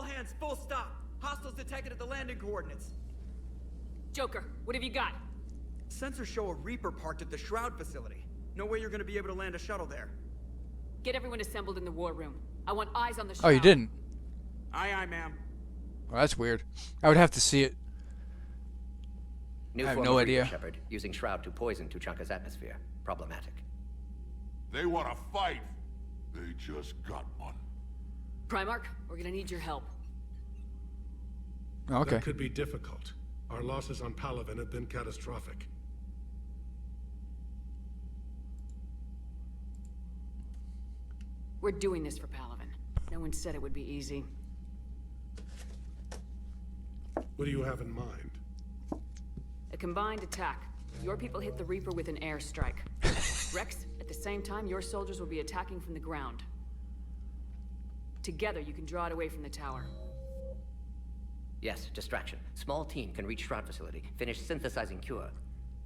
hands, full stop. Hostiles detected at the landing coordinates. Joker, what have you got? Sensors show a Reaper parked at the Shroud facility. No way you're gonna be able to land a shuttle there. Get everyone assembled in the war room. I want eyes on the Shroud. Oh, you didn't? Aye, aye, ma'am. Well, that's weird. I would have to see it. New I have form no of idea. Reaper Shepard, using Shroud to poison Tuchanka's atmosphere. Problematic. They want to fight. They just got one. Primarch, we're gonna need your help. Okay. That could be difficult. Our losses on Palaven have been catastrophic. We're doing this for Palaven. No one said it would be easy. What do you have in mind? A combined attack. Your people hit the Reaper with an airstrike. Rex, at the same time, your soldiers will be attacking from the ground. Together, you can draw it away from the tower. Yes, distraction. Small team can reach Shroud facility, finish synthesizing cure.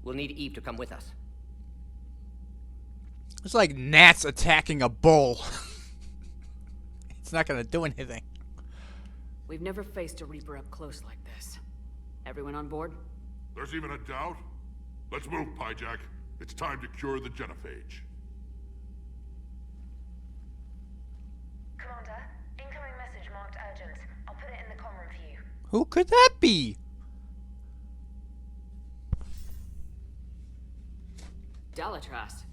We'll need Eve to come with us. It's like gnats attacking a bull. It's not gonna do anything. We've never faced a Reaper up close like this. Everyone on board? There's even a doubt? Let's move, Pyjack. It's time to cure the Genophage. Commander, incoming message marked urgent. I'll put it in the comm room for you. Who could that be? Dalatras.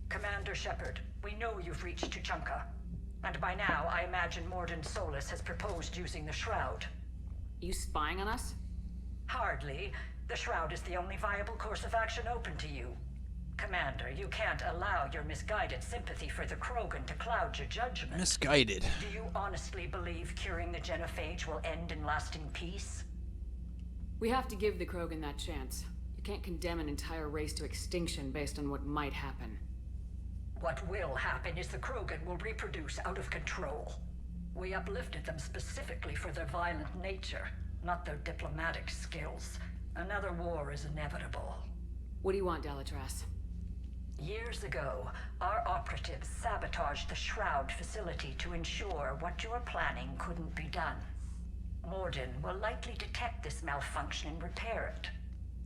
Commander Shepard, we know you've reached Tuchanka. And by now, I imagine Morden Solus has proposed using the Shroud. You spying on us? Hardly. The Shroud is the only viable course of action open to you. Commander, you can't allow your misguided sympathy for the Krogan to cloud your judgment. Misguided. Do you honestly believe curing the Genophage will end in lasting peace? We have to give the Krogan that chance. You can't condemn an entire race to extinction based on what might happen. What will happen is the Krogan will reproduce out of control. We uplifted them specifically for their violent nature, not their diplomatic skills. Another war is inevitable. What do you want, Dalatras? Years ago, our operatives sabotaged the Shroud facility to ensure what you were planning couldn't be done. Morden will likely detect this malfunction and repair it.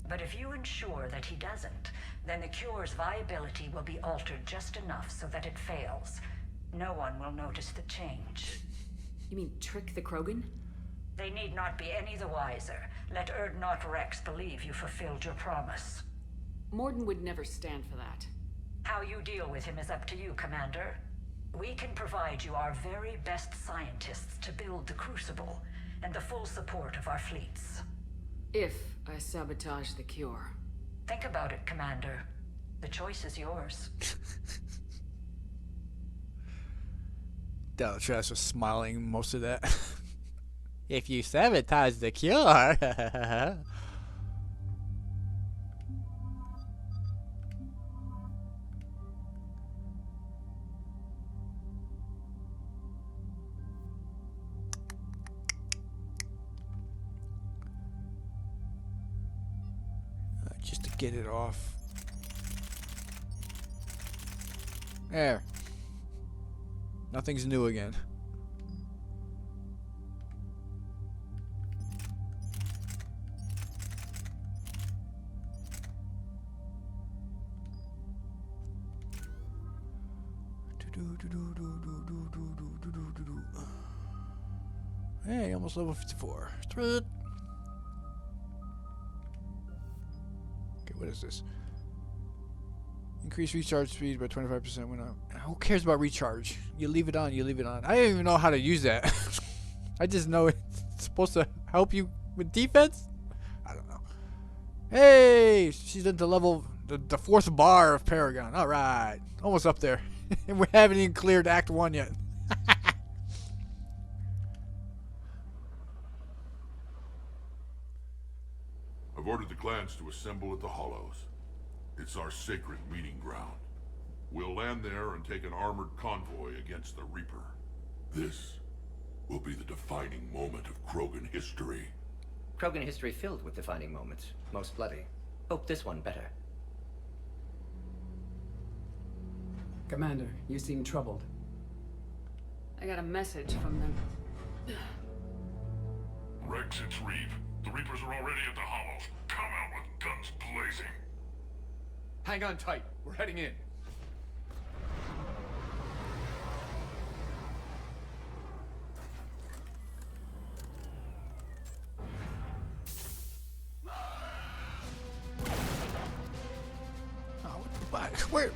But if you ensure that he doesn't, then the cure's viability will be altered just enough so that it fails. No one will notice the change. You mean trick the Krogan? They need not be any the wiser. Let Urdnot Rex believe you fulfilled your promise. Morden would never stand for that. How you deal with him is up to you, Commander. We can provide you our very best scientists to build the Crucible, and the full support of our fleets. If I sabotage the cure. Think about it, Commander. The choice is yours. Dalatras was smiling most of that. If you sabotage the cure. Just to get it off. There. Nothing's new again. Hey, almost level 54. Okay, what is this? Increase recharge speed by 25% when who cares about recharge? You leave it on, you leave it on. I don't even know how to use that. I just know it's supposed to help you with defense? I don't know. Hey! She's at the level, the fourth bar of Paragon. Alright. Almost up there. And we haven't even cleared Act 1 yet. I've ordered the clans to assemble at the Hollows. It's our sacred meeting ground. We'll land there and take an armored convoy against the Reaper. This will be the defining moment of Krogan history. Krogan history filled with defining moments. Most bloody. Hope this one better. Commander, you seem troubled. I got a message from them. Rex, it's Reeve. The Reapers are already at the hollows. Come out with guns blazing. Hang on tight. We're heading in.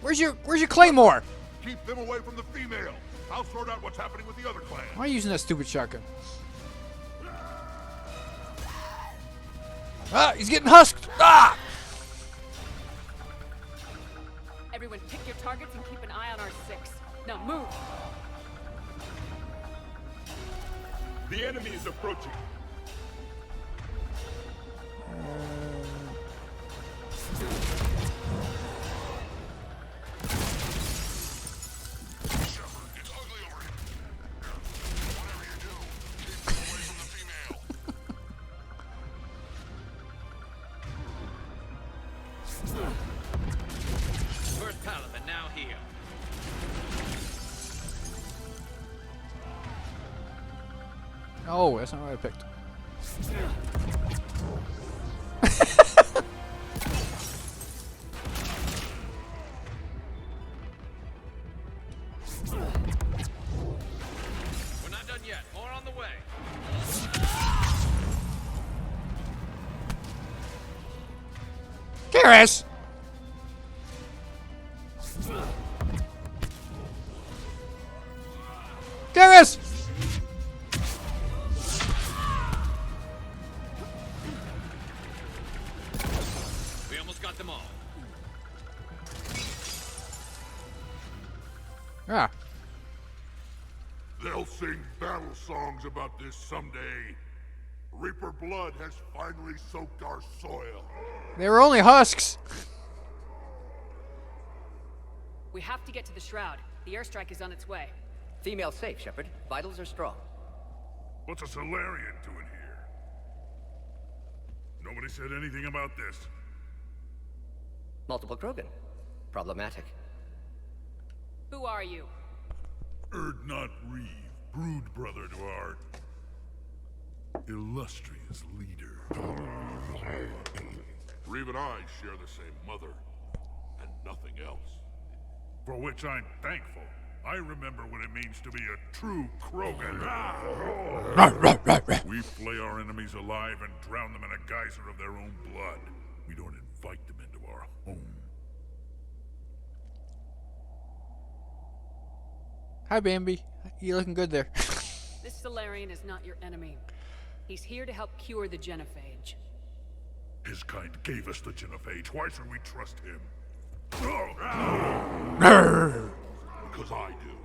Where's your claymore? Keep them away from the female. I'll sort out what's happening with the other clan. Why are you using that stupid shotgun? Ah, he's getting husked. Ah! Everyone pick your targets and keep an eye on our 6. Now move! The enemy is approaching. It's ugly over here. Whatever you do, keep them away from the female. First Paladin now here. Oh, that's not what I picked. We're not done yet. More on the way. Garrus! Garrus! We almost got them all. Ah. They'll sing battle songs about this someday. Reaper blood has finally soaked our soil. They were only husks. We have to get to the Shroud. The airstrike is on its way. Female safe, Shepard. Vitals are strong. What's a Solarian doing here? Nobody said anything about this. Multiple Krogan. Problematic. Who are you? Erdnot Reeve, brood brother to our illustrious leader. Reeve and I share the same mother, and nothing else. For which I'm thankful. I remember what it means to be a true Krogan. We flay our enemies alive and drown them in a geyser of their own blood. We don't invite them into our home. Hi, Bambi. You looking good there. This Solarian is not your enemy. He's here to help cure the Genophage. His kind gave us the Genophage. Why should we trust him? Because I do.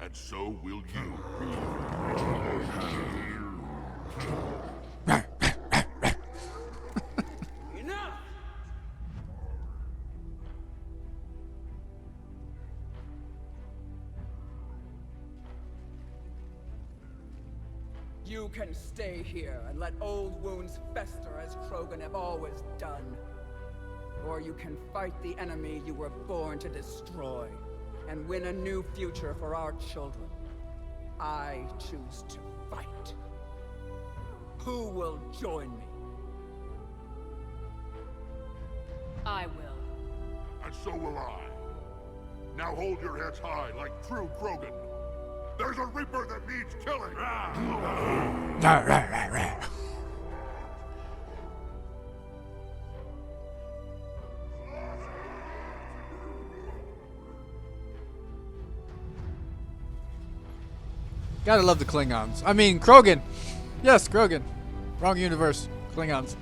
And so will you. Enough! You can stay here and let old wounds fester as Krogan have always done. Or you can fight the enemy you were born to destroy and win a new future for our children. I choose to fight. Who will join me? I will. And so will I. Now hold your heads high like true Krogan. There's a Reaper that needs killing. Gotta love the Klingons. I mean, Krogan. Yes, Krogan. Wrong universe. Klingons.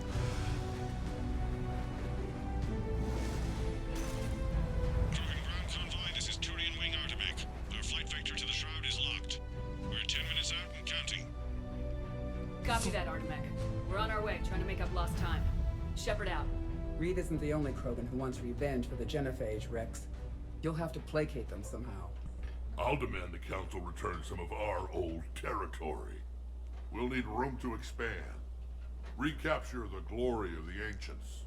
Ground convoy, this is Turian Wing Artemek. Our flight vector to the Shroud is locked. We're 10 minutes out and counting. Copy that, Artemek. We're on our way, trying to make up lost time. Shepard out. Reed isn't the only Krogan who wants revenge for the Genophage, Rex. You'll have to placate them somehow. I'll demand the Council return some of our old territory. We'll need room to expand. Recapture the glory of the Ancients.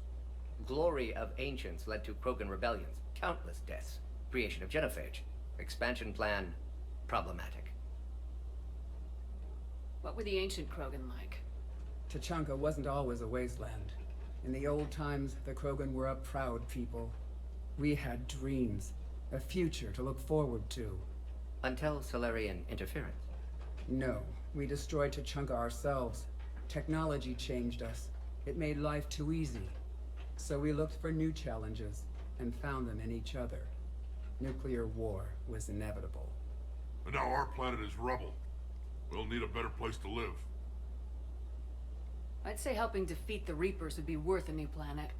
Glory of Ancients led to Krogan rebellions, countless deaths, creation of Genophage. Expansion plan, problematic. What were the ancient Krogan like? Tuchanka wasn't always a wasteland. In the old times, the Krogan were a proud people. We had dreams, a future to look forward to. Until Solarian interference. No, we destroyed Tuchanka ourselves. Technology changed us. It made life too easy. So we looked for new challenges, and found them in each other. Nuclear war was inevitable. And now our planet is rubble. We'll need a better place to live. I'd say helping defeat the Reapers would be worth a new planet.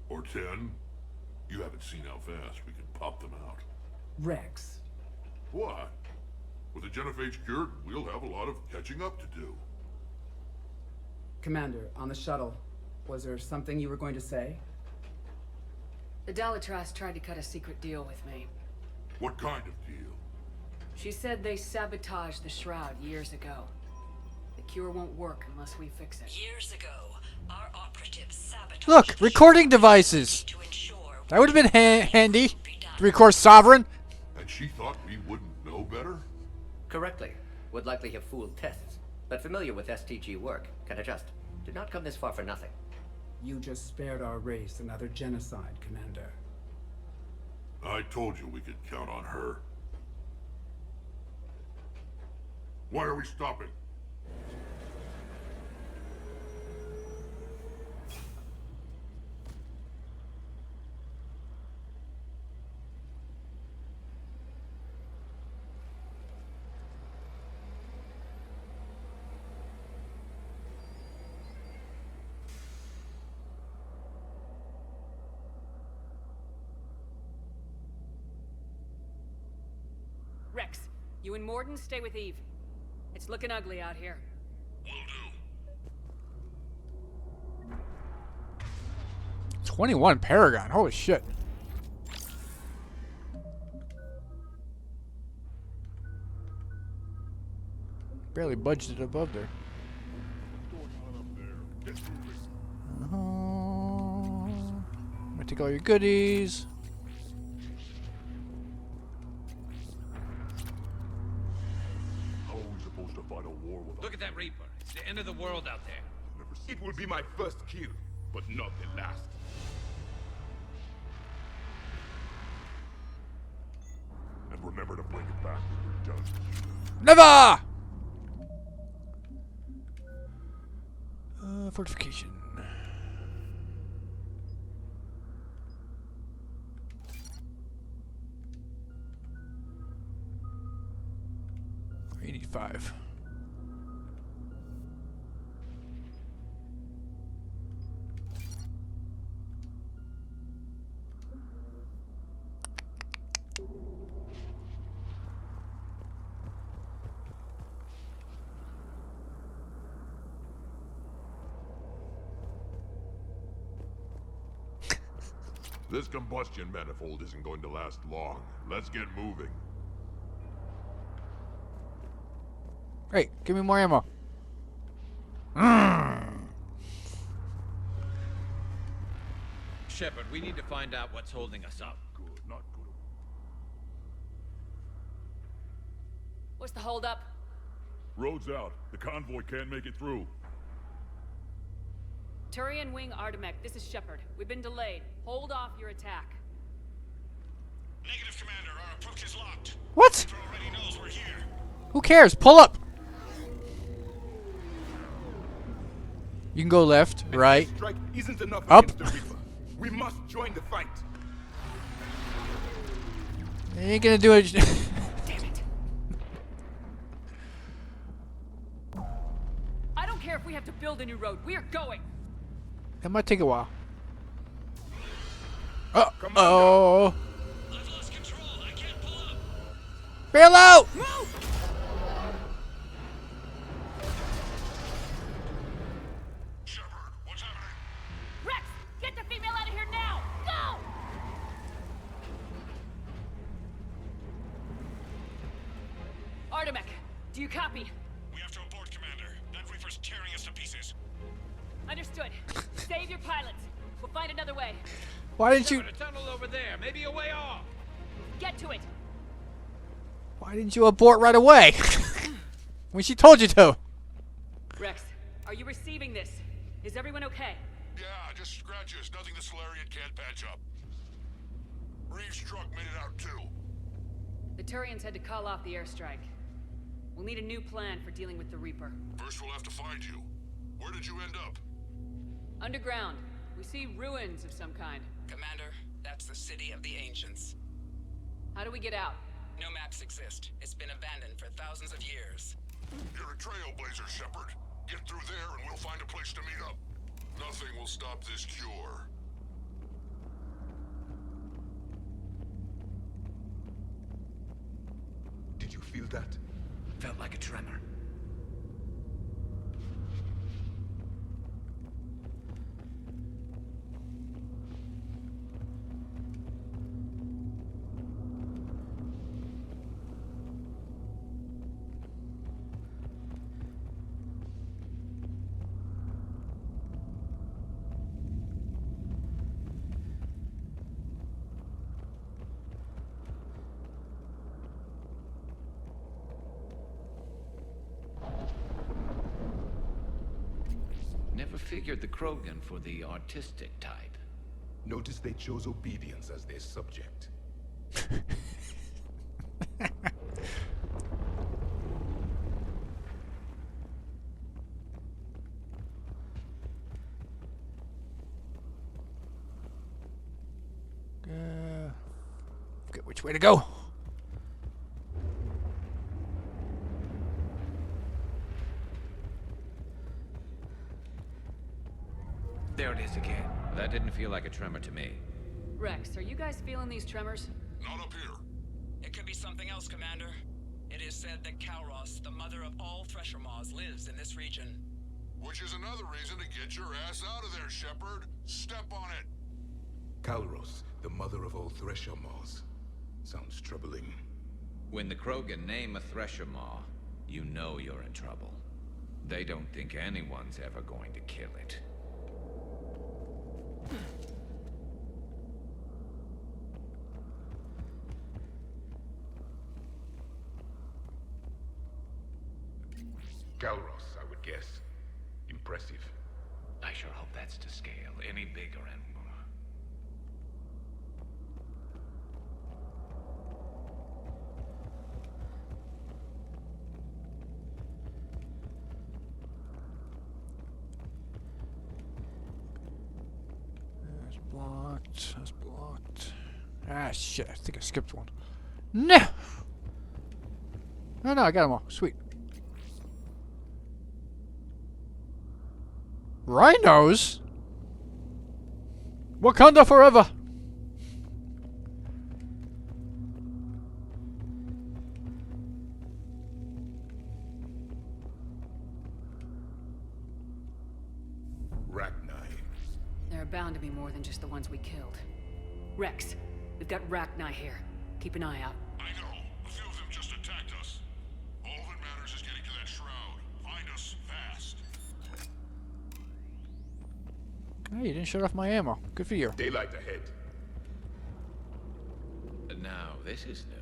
Or 10. You haven't seen how fast we can pop them out. Rex. What? With the Genophage cured, we'll have a lot of catching up to do. Commander, on the shuttle, was there something you were going to say? The Dalitras tried to cut a secret deal with me. What kind of deal? She said they sabotaged the Shroud years ago. The cure won't work unless we fix it. Years ago, our operatives sabotaged Look, recording devices. to ensure That would have been handy to record Sovereign. And she thought we wouldn't know better? Correctly. Would likely have fooled tests. But familiar with STG work, can adjust. Did not come this far for nothing. You just spared our race another genocide, Commander. I told you we could count on her. Why are we stopping? Rex, you and Morden stay with Eve. It's looking ugly out here. Will do. 21 Paragon. Holy shit. Barely budged it above there. I'm gonna take all your goodies. How are we supposed to fight a war with Look at that Reaper. It's the end of the world out there. It will be my first kill, but not the last. And remember to bring it back when you're done. Never! Fortification. We need 5. This combustion manifold isn't going to last long. Let's get moving. Hey, give me more ammo. Shepard, we need to find out what's holding us up. Good, not good. What's the holdup? Road's out. The convoy can't make it through. Turian Wing Artemek, this is Shepard. We've been delayed. Hold off your attack. Negative, Commander. Our approach is locked. What? Reaper already knows we're here. Who cares? Pull up. You can go left, right, Strike isn't enough up. against the Reaper. We must join the fight. You ain't gonna do it. Damn it. I don't care if we have to build a new road. We are going. That might take a while. Oh. I've lost control. I can't pull up. Bail out! Move! Shepard, what's happening? Rex, get the female out of here now! Go! Artemek, do you copy? We have to abort, Commander. That Reaper's tearing us to pieces. Understood. Save your pilots. We'll find another way. Why didn't you? Shepard, a tunnel over there, maybe a way off. Get to it. Why didn't you abort right away? When she told you to. Are you receiving this? Is everyone okay? Yeah, just scratches. Nothing the Solarian can't patch up. Reeves' truck made it out too. The Turians had to call off the airstrike. We'll need a new plan for dealing with the Reaper. First we'll have to find you. Where did you end up? Underground. We see ruins of some kind. Commander, that's the City of the Ancients. How do we get out? No maps exist. It's been abandoned for thousands of years. You're a trailblazer, Shepard. Get through there and we'll find a place to meet up. Nothing will stop this cure. Did you feel that? Felt like a tremor. Never figured the Krogan for the artistic type. Notice they chose obedience as their subject. Forget which way to go. There it is again. That didn't feel like a tremor to me. Rex, are you guys feeling these tremors? Not up here. It could be something else, Commander. It is said that Kalros, the mother of all Thresher Maws, lives in this region. Which is another reason to get your ass out of there, Shepard. Step on it. Kalros, the mother of all Thresher Maws. Sounds troubling. When the Krogan name a Thresher Maw, you know you're in trouble. They don't think anyone's ever going to kill it. Kalros, I would guess. Impressive. I sure hope that's to scale. Any bigger and more. That's blocked. That's blocked. Ah, shit. I think I skipped one. No! No, I got them all. Sweet. Rhinos? Wakanda forever! Rachni. There are bound to be more than just the ones we killed. Rex, we've got Rachni here. Keep an eye out. I know. A few of them just attacked us. All that matters is getting to that shroud. Find us fast. Hey, you didn't shut off my ammo. Good for you. Daylight ahead. Now, this is new.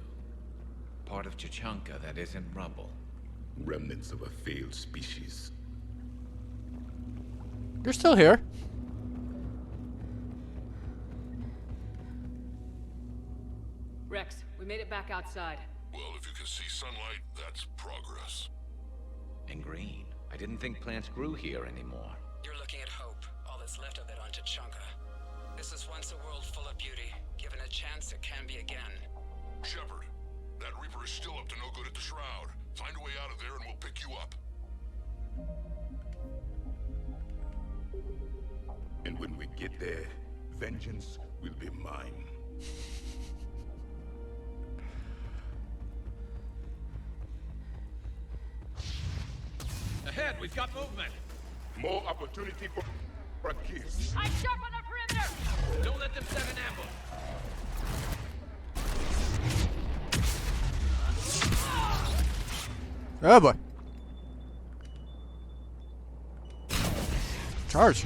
Part of Chichanka that isn't rubble. Remnants of a failed species. You're still here. Rex, we made it back outside. Well, if you can see sunlight, that's progress. And green. I didn't think plants grew here anymore. You're looking at hope, all that's left of it on Tachanka. This is once a world full of beauty. Given a chance, it can be again. Shepard, that Reaper is still up to no good at the shroud. Find a way out of there and we'll pick you up. And when we get there, vengeance will be mine. Ahead, we've got movement. More opportunity for a kiss. I'm sharp on the perimeter! Don't let them set an ambush. Oh boy. Charge.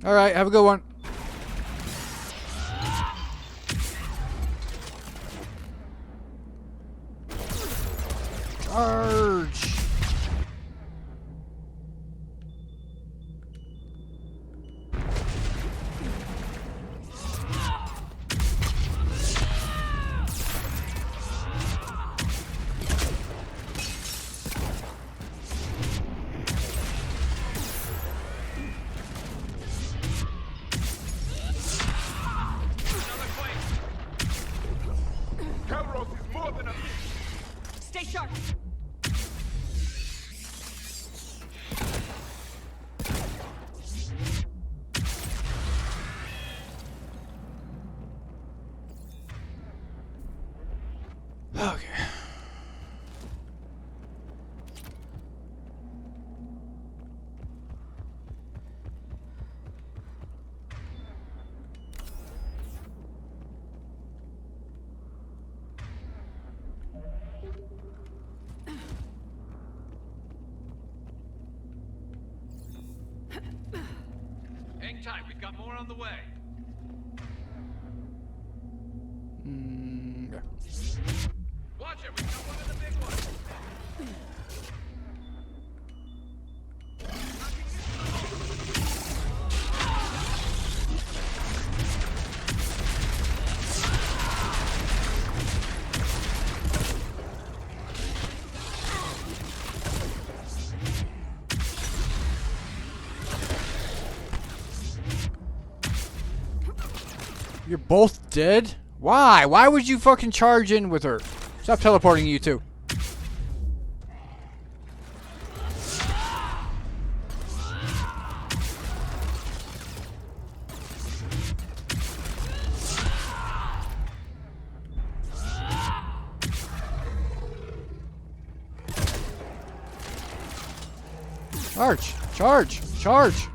All right, have a good one. Charge. Stay sharp. Okay. Hang tight, we've got more on the way. Yeah. Watch it, we've got one of the big ones. You're both dead? Why? Why would you fucking charge in with her? Stop teleporting, you two. Charge! Charge! Charge!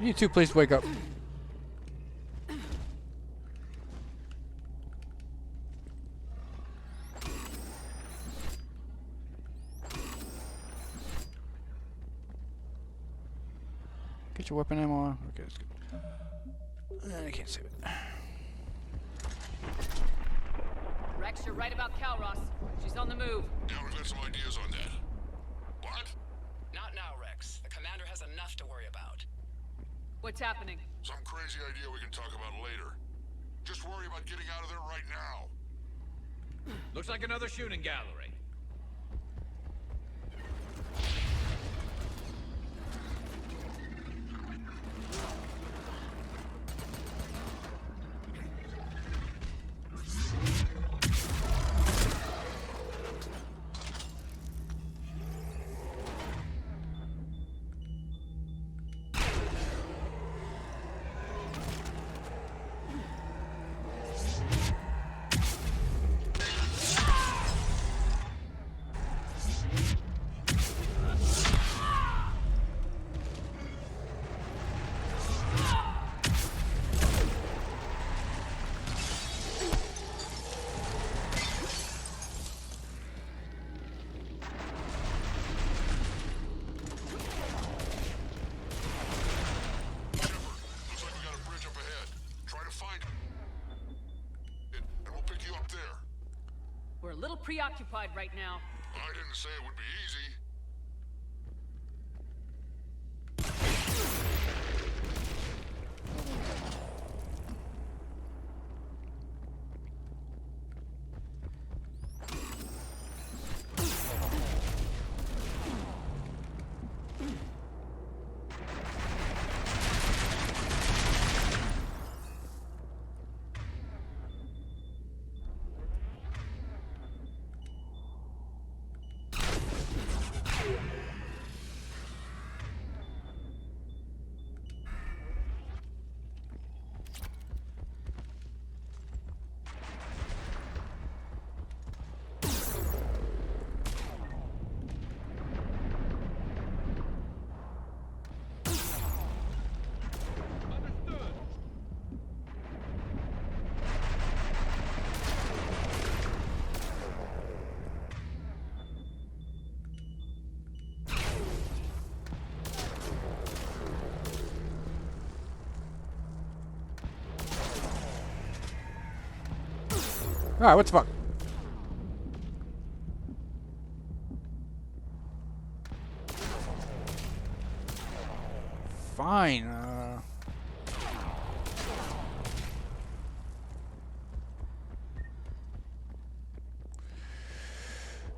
You two, please wake up. Get your weapon ammo on. Okay, that's good. I can't save it. Rex, you're right about Calros. She's on the move. Yeah, we've got some ideas on that. What? Not now, Rex. The commander has enough to worry about. What's happening? Some crazy idea we can talk about later. Just worry about getting out of there right now. Looks like another shooting gallery. We're a little preoccupied right now. I didn't say it would be easy. Alright, what the fuck? Fine,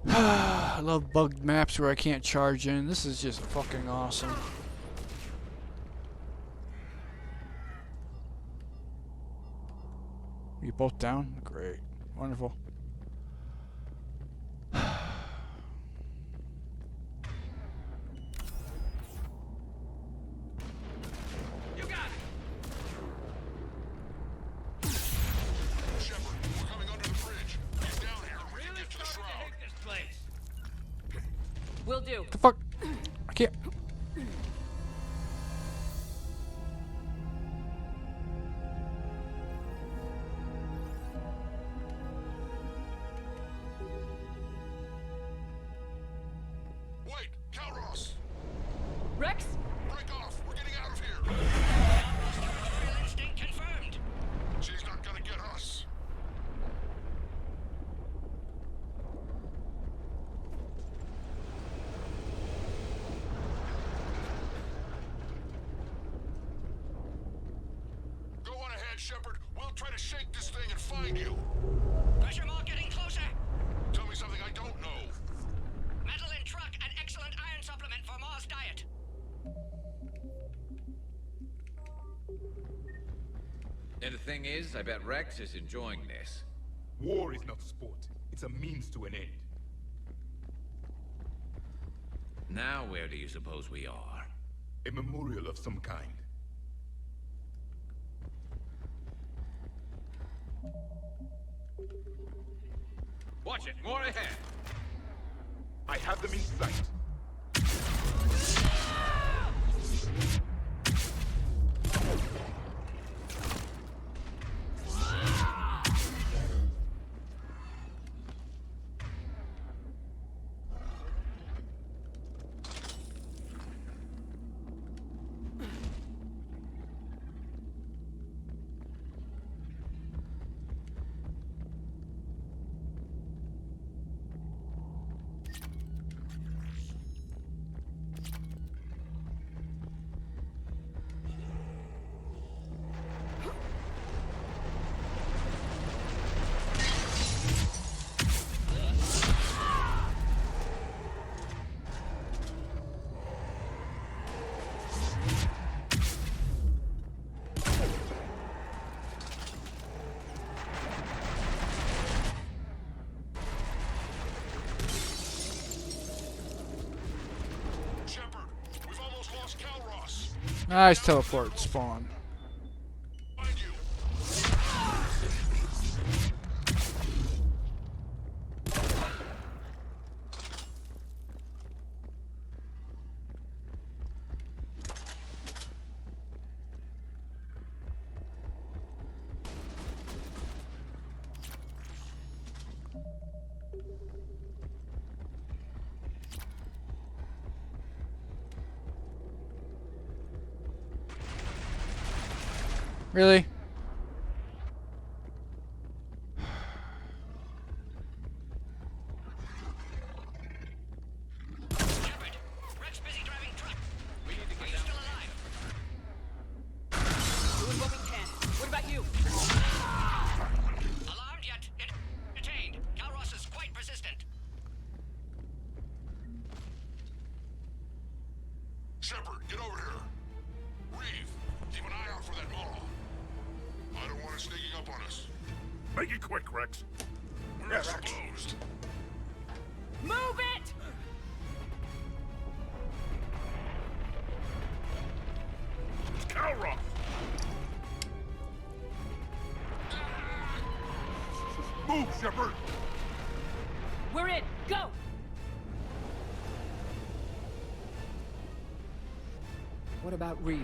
I love bugged maps where I can't charge in. This is just fucking awesome. You both down? Great. Wonderful. Will do. What the fuck? I can't. Wait, Calros! Rex? Break off! We're getting out of here! Instinct confirmed. She's not gonna get us. Go on ahead, Shepard. We'll try to shake this thing and find you. Pressure mark getting closer. Tell me something I don't know. Metal in truck and excellent iron supplement for Mars diet. And the thing is, I bet Rex is enjoying this. War is not sport. It's a means to an end. Now where do you suppose we are? A memorial of some kind. Watch it, more ahead! I have them in sight. Nice teleport spawn. Really? Shepard, Rex busy driving truck. We need to get still alive? Doing what we can. What about you? Alarmed yet? Detained. Calros is quite persistent. Shepard, get over here. Reeve, keep an eye out for that Maw. I don't want it sneaking up on us. Make it quick, Rex. We're exposed. Move it! It's Calros! Move, Shepard! We're in. Go! What about Reeve?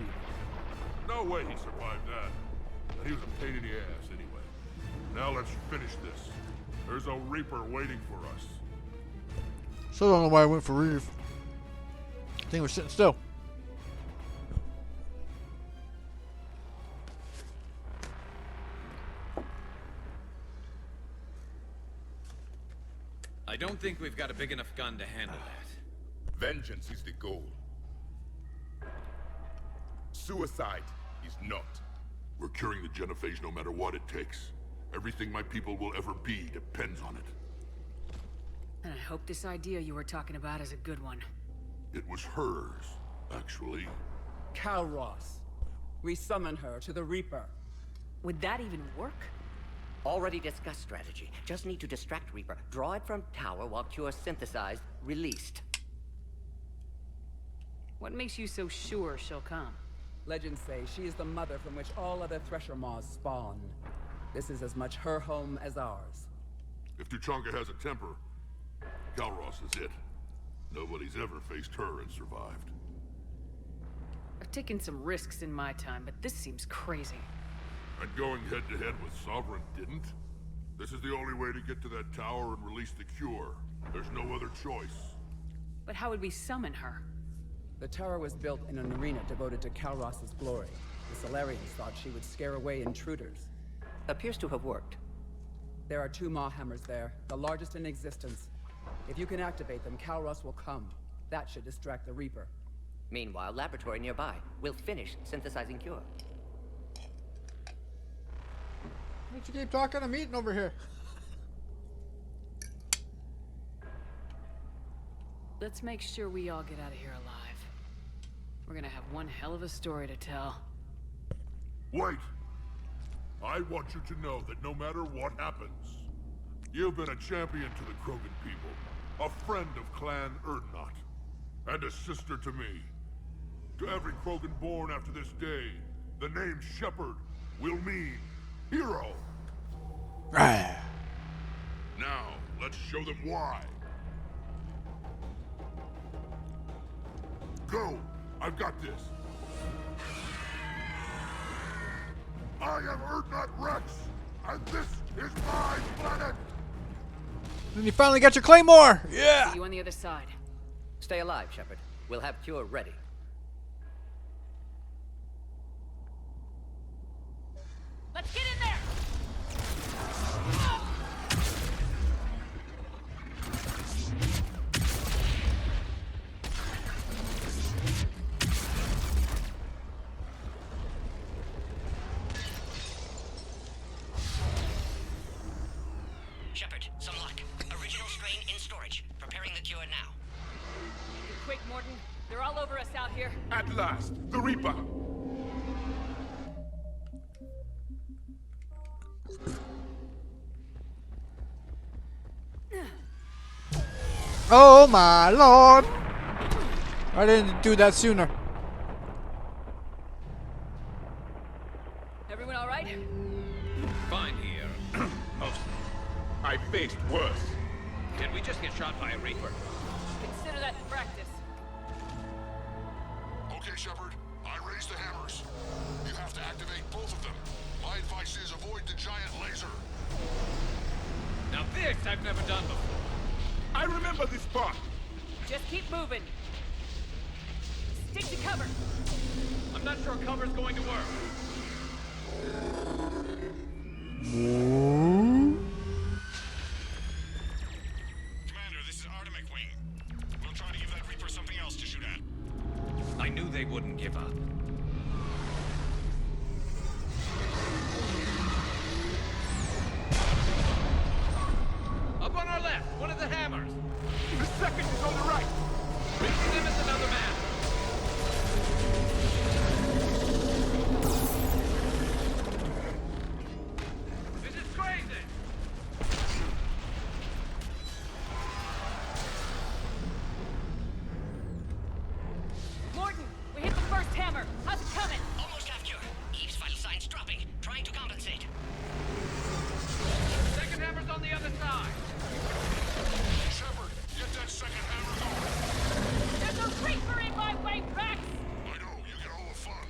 No way he survived that. He was a pain in the ass anyway. Now let's finish this. There's a Reaper waiting for us. Still don't know why I went for Reeve. I think we're sitting still. I don't think we've got a big enough gun to handle that. Vengeance is the goal. Suicide is not. We're curing the Genophage no matter what it takes. Everything my people will ever be depends on it. And I hope this idea you were talking about is a good one. It was hers, actually. Calros. We summon her to the Reaper. Would that even work? Already discussed strategy. Just need to distract Reaper. Draw it from tower while Cure synthesized, released. What makes you so sure she'll come? Legends say she is the mother from which all other Thresher Maws spawn. This is as much her home as ours. If Tuchanka has a temper, Calros is it. Nobody's ever faced her and survived. I've taken some risks in my time, but this seems crazy. And going head-to-head with Sovereign didn't? This is the only way to get to that tower and release the cure. There's no other choice. But how would we summon her? The tower was built in an arena devoted to Calros' glory. The Solarians thought she would scare away intruders. Appears to have worked. There are 2 Maw hammers there, the largest in existence. If you can activate them, Calros will come. That should distract the Reaper. Meanwhile, laboratory nearby. We'll finish synthesizing Cure. What you keep talking? I'm eating over here. Let's make sure we all get out of here alive. We're gonna have one hell of a story to tell. Wait! I want you to know that no matter what happens, you've been a champion to the Krogan people, a friend of Clan Erdnot, and a sister to me. To every Krogan born after this day, the name Shepherd will mean hero. Now, let's show them why. Go! I've got this. I am Erdnot Rex, and this is my planet! And you finally got your claymore! Yeah! See you on the other side. Stay alive, Shepard. We'll have Cure ready. Let's get in there! Shepard, some luck. Original strain in storage. Preparing the Cure now. Be quick, Morton. They're all over us out here. At last, the Reaper! Oh my lord! I didn't do that sooner. Everyone all right? Fine here. Mostly. I faced worse. Did we just get shot by a Reaper? Consider that practice. Okay, Shepard. I raised the hammers. You have to activate both of them. My advice is avoid the giant laser. Now this I've never done before. I remember this part. Just keep moving. Stick to cover. I'm not sure cover's going to work. Commander, this is Artemic Wing. We'll try to give that Reaper something else to shoot at. I knew they wouldn't give up. Up on our left, one of the hammers. The second is on the right. Reaching them is another man. This is crazy. Morton, we hit the first hammer. How's it coming? Almost have Cure. Eve's vital signs dropping. Trying to compensate. Second hammer's on the other side. Shepard, get that second hammer going. There's a Reaper in my way, Rex! I know, you get all the fun.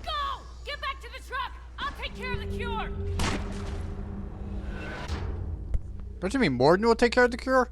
Go! Get back to the truck! I'll take care of the cure! Don't you mean Morden will take care of the cure?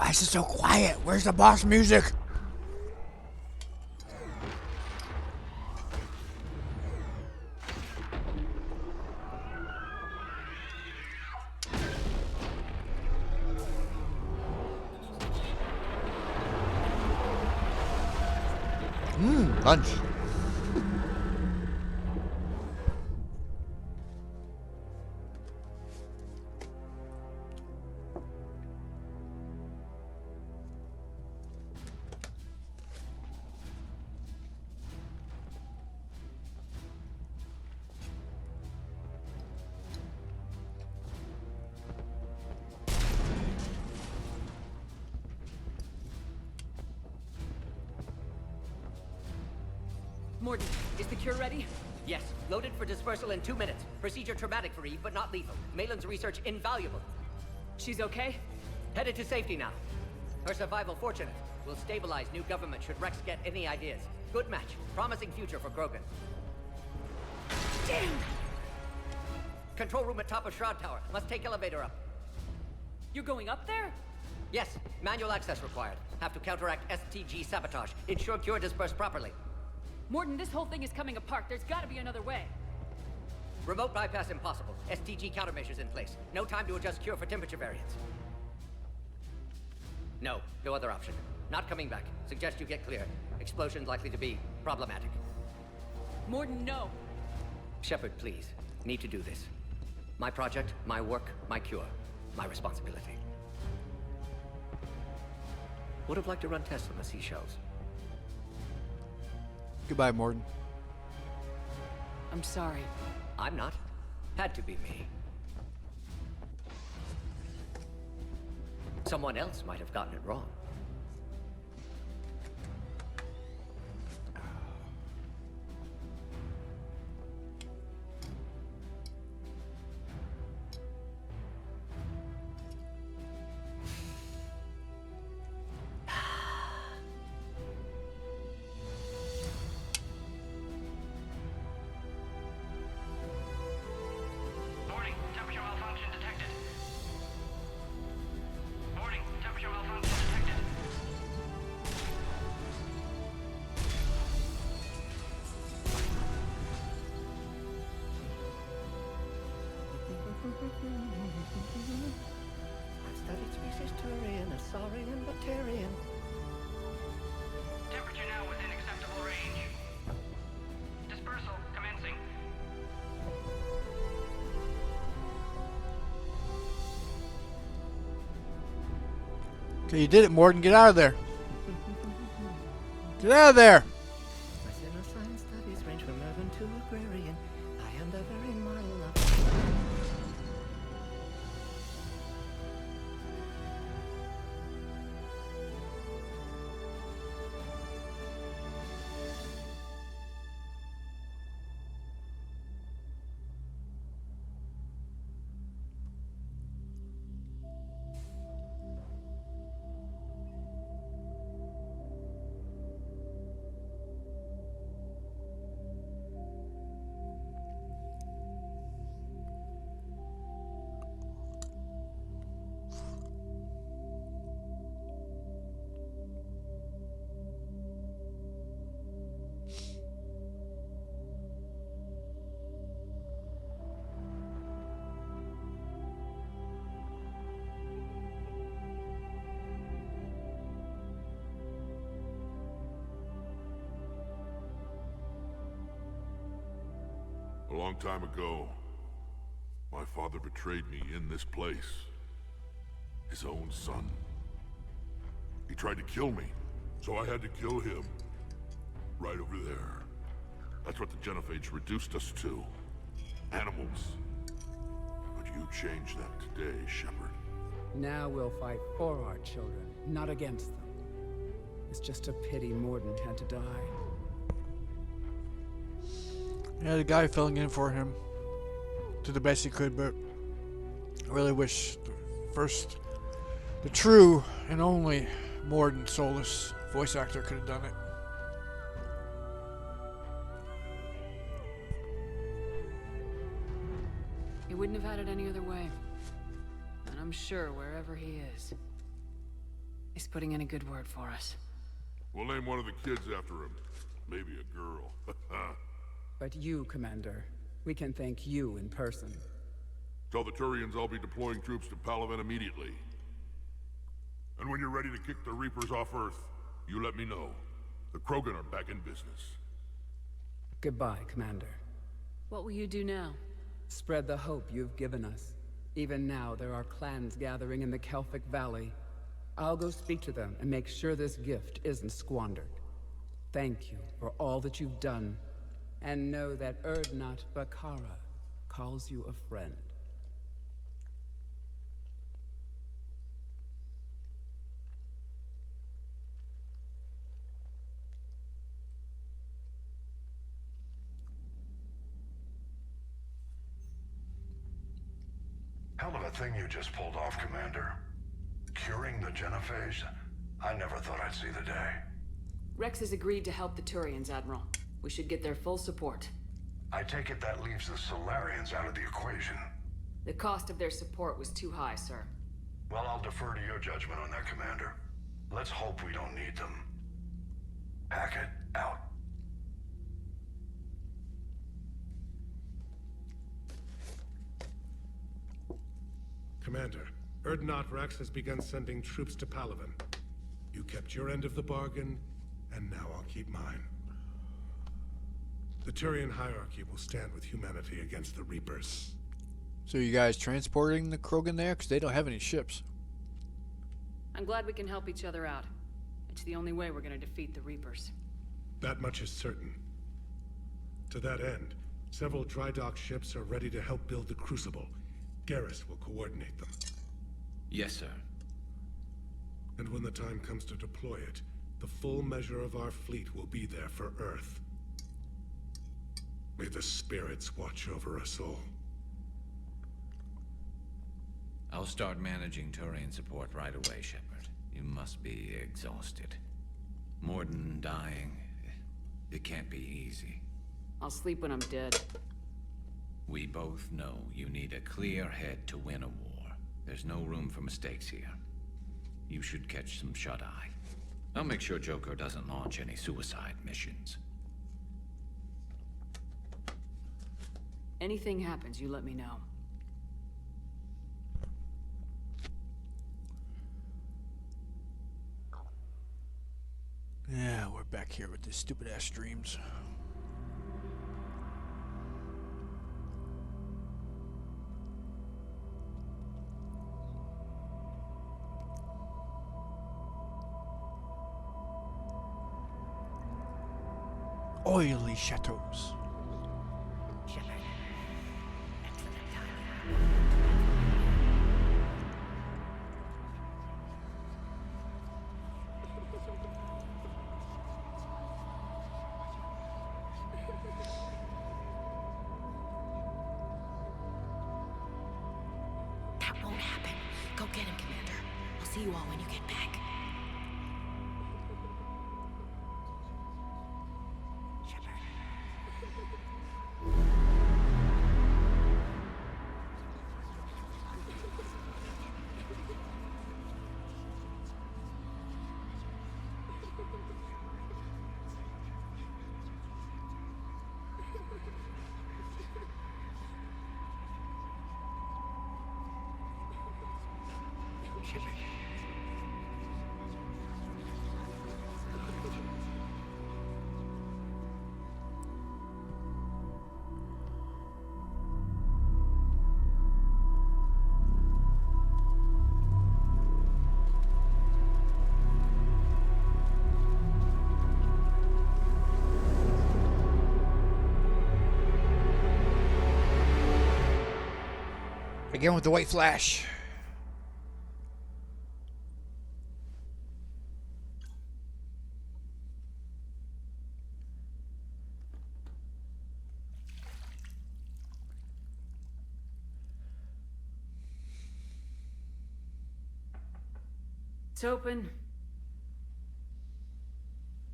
Why is it so quiet? Where's the boss music? Lunch. Morden, is the cure ready? Yes, loaded for dispersal in 2 minutes. Procedure traumatic for Eve, but not lethal. Malin's research invaluable. She's okay? Headed to safety now. Her survival fortunate. Will stabilize new government should Rex get any ideas. Good match. Promising future for Krogan. Damn! Control room at top of Shroud Tower. Must take elevator up. You're going up there? Yes, manual access required. Have to counteract STG sabotage. Ensure cure dispersed properly. Morden, this whole thing is coming apart. There's gotta be another way. Remote bypass impossible. STG countermeasures in place. No time to adjust cure for temperature variance. No other option. Not coming back. Suggest you get clear. Explosion likely to be problematic. Morden, no. Shepard, please. Need to do this. My project, my work, my cure. My responsibility. Would have liked to run tests on the seashells. Goodbye, Morden. I'm sorry. I'm not. Had to be me. Someone else might have gotten it wrong. Warning, temperature malfunction detected. Warning, temperature malfunction detected. I've studied species Turian, Asaurian, Batarian. Temperature now within acceptable range. Dispersal commencing. Okay, you did it, Morden. Get out of there. Get out of there. My science studies range from urban to agrarian. I am the very model of... A long time ago, my father betrayed me in this place. His own son. He tried to kill me, so I had to kill him. Right over there. That's what the Genophage reduced us to. Animals. But you changed that today, Shepard. Now we'll fight for our children, not against them. It's just a pity Morden had to die. Yeah, the guy filling in for him to the best he could, but I really wish the true and only Morden Solus voice actor could have done it. He wouldn't have had it any other way. And I'm sure wherever he is. He's putting in a good word for us. We'll name one of the kids after him. Maybe a girl. But you, Commander, we can thank you in person. Tell the Turians I'll be deploying troops to Palaven immediately. And when you're ready to kick the Reapers off Earth, you let me know. The Krogan are back in business. Goodbye, Commander. What will you do now? Spread the hope you've given us. Even now, there are clans gathering in the Kelphic Valley. I'll go speak to them and make sure this gift isn't squandered. Thank you for all that you've done, and know that Erdnot Bakara calls you a friend. Hell of a thing you just pulled off, Commander. Curing the Genophage? I never thought I'd see the day. Rex has agreed to help the Turians, Admiral. We should get their full support. I take it that leaves the Solarians out of the equation. The cost of their support was too high, sir. Well, I'll defer to your judgment on that, Commander. Let's hope we don't need them. Hackett, out. Commander, Erdnot Rex has begun sending troops to Palaven. You kept your end of the bargain, and now I'll keep mine. The Turian hierarchy will stand with humanity against the Reapers. So you guys transporting the Krogan there? Because they don't have any ships. I'm glad we can help each other out. It's the only way we're gonna defeat the Reapers. That much is certain. To that end, several dry dock ships are ready to help build the Crucible. Garrus will coordinate them. Yes, sir. And when the time comes to deploy it, the full measure of our fleet will be there for Earth. May the spirits watch over us all. I'll start managing Turian support right away, Shepard. You must be exhausted. Morden dying, it can't be easy. I'll sleep when I'm dead. We both know you need a clear head to win a war. There's no room for mistakes here. You should catch some shut-eye. I'll make sure Joker doesn't launch any suicide missions. Anything happens, you let me know. Yeah, we're back here with these stupid-ass streams. Oily chateaus. That won't happen. Go get him, Commander. I'll see you all when you get back. Again with the white flash. It's open.